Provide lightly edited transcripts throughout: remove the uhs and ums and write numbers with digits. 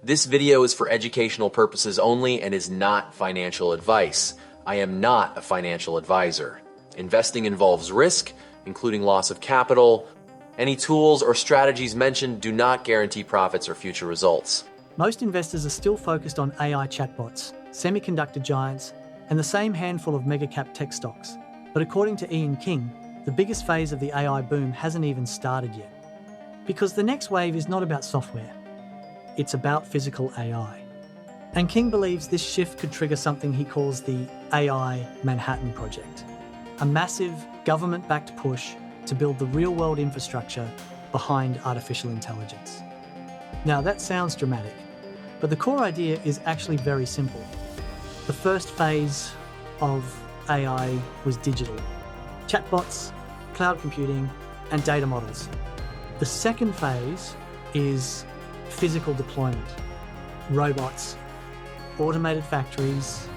This video is for educational purposes only and is not financial advice. I am not a financial advisor. Investing involves risk, including loss of capital. Any tools or strategies mentioned do not guarantee profits or future results. Most investors are still focused on AI chatbots, semiconductor giants, and the same handful of mega-cap tech stocks. But according to Ian King, the biggest phase of the AI boom hasn't even started yet. Because the next wave is not about software. It's about physical AI. And King believes this shift could trigger something he calls the AI Manhattan Project, a massive government-backed push to build the real-world infrastructure behind artificial intelligence. Now that sounds dramatic, but the core idea is actually very simple. The first phase of AI was digital. Chatbots, cloud computing, and data models. The second phase is physical deployment. Robots, automated factories,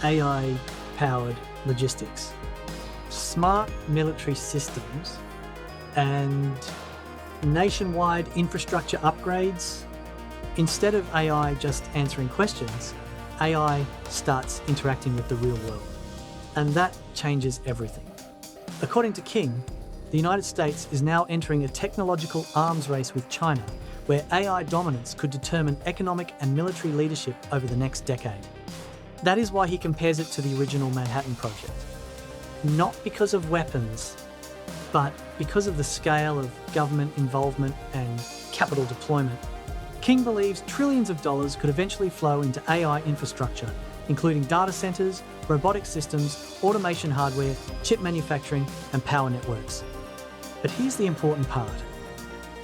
AI-powered logistics, smart military systems, and nationwide infrastructure upgrades. Instead of AI just answering questions, AI starts interacting with the real world. And that changes everything. According to King, the United States is now entering a technological arms race with China, where AI dominance could determine economic and military leadership over the next decade. That is why he compares it to the original Manhattan Project. Not because of weapons, but because of the scale of government involvement and capital deployment. King believes trillions of dollars could eventually flow into AI infrastructure, including data centers, robotic systems, automation hardware, chip manufacturing, and power networks. But here's the important part.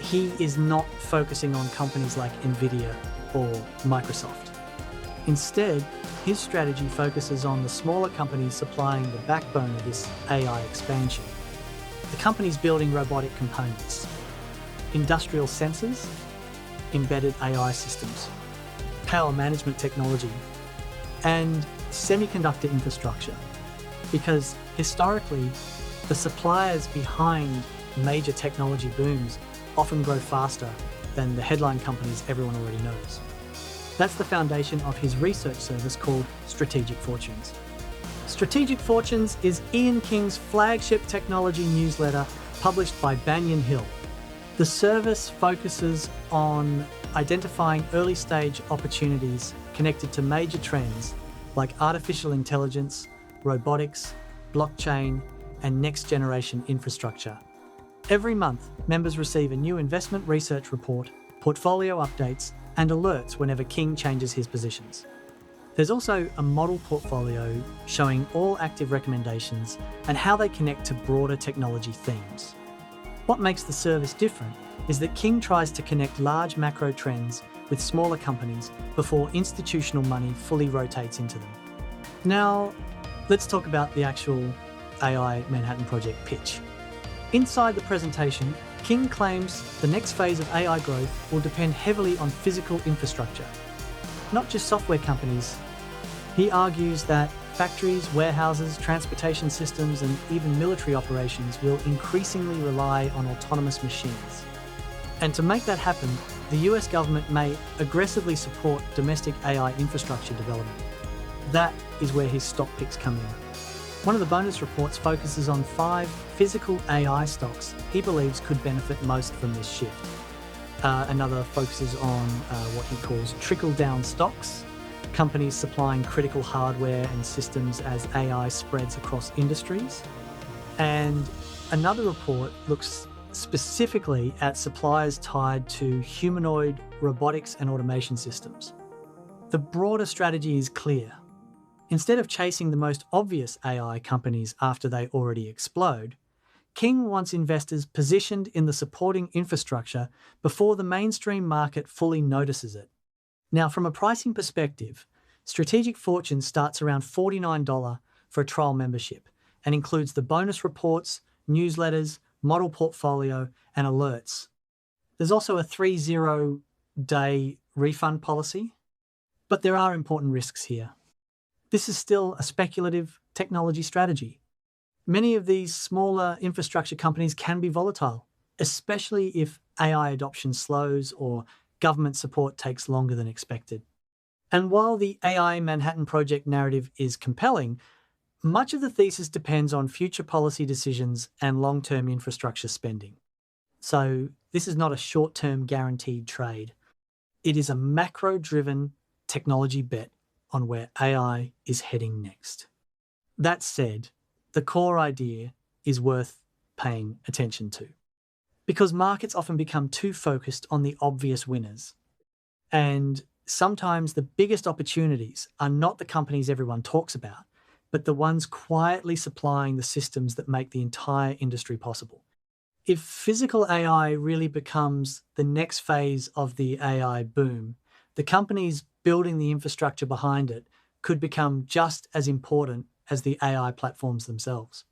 He is not focusing on companies like Nvidia or Microsoft. Instead, his strategy focuses on the smaller companies supplying the backbone of this AI expansion. The companies building robotic components, industrial sensors, embedded AI systems, power management technology, and semiconductor infrastructure. Because historically, the suppliers behind major technology booms often grow faster than the headline companies everyone already knows. That's the foundation of his research service called Strategic Fortunes. Strategic Fortunes is Ian King's flagship technology newsletter published by Banyan Hill. The service focuses on identifying early-stage opportunities connected to major trends like artificial intelligence, robotics, blockchain, and next-generation infrastructure. Every month, members receive a new investment research report, portfolio updates, and alerts whenever King changes his positions. There's also a model portfolio showing all active recommendations and how they connect to broader technology themes. What makes the service different is that King tries to connect large macro trends with smaller companies before institutional money fully rotates into them. Now, let's talk about the actual AI Manhattan Project pitch. Inside the presentation, King claims the next phase of AI growth will depend heavily on physical infrastructure, not just software companies. He argues that factories, warehouses, transportation systems, and even military operations will increasingly rely on autonomous machines. And to make that happen, the US government may aggressively support domestic AI infrastructure development. That is where his stock picks come in. One of the bonus reports focuses on 5 physical AI stocks he believes could benefit most from this shift. Another focuses on what he calls trickle-down stocks, companies supplying critical hardware and systems as AI spreads across industries. And another report looks specifically at suppliers tied to humanoid robotics and automation systems. The broader strategy is clear. Instead of chasing the most obvious AI companies after they already explode, King wants investors positioned in the supporting infrastructure before the mainstream market fully notices it. Now, from a pricing perspective, Strategic Fortune starts around $49 for a trial membership and includes the bonus reports, newsletters, model portfolio, and alerts. There's also a 30-day refund policy, but there are important risks here. This is still a speculative technology strategy. Many of these smaller infrastructure companies can be volatile, especially if AI adoption slows or government support takes longer than expected. And while the AI Manhattan Project narrative is compelling, much of the thesis depends on future policy decisions and long-term infrastructure spending. So this is not a short-term guaranteed trade. It is a macro-driven technology bet on where AI is heading next. That said, the core idea is worth paying attention to, because markets often become too focused on the obvious winners. And sometimes the biggest opportunities are not the companies everyone talks about, but the ones quietly supplying the systems that make the entire industry possible. If physical AI really becomes the next phase of the AI boom, the companies building the infrastructure behind it could become just as important as the AI platforms themselves.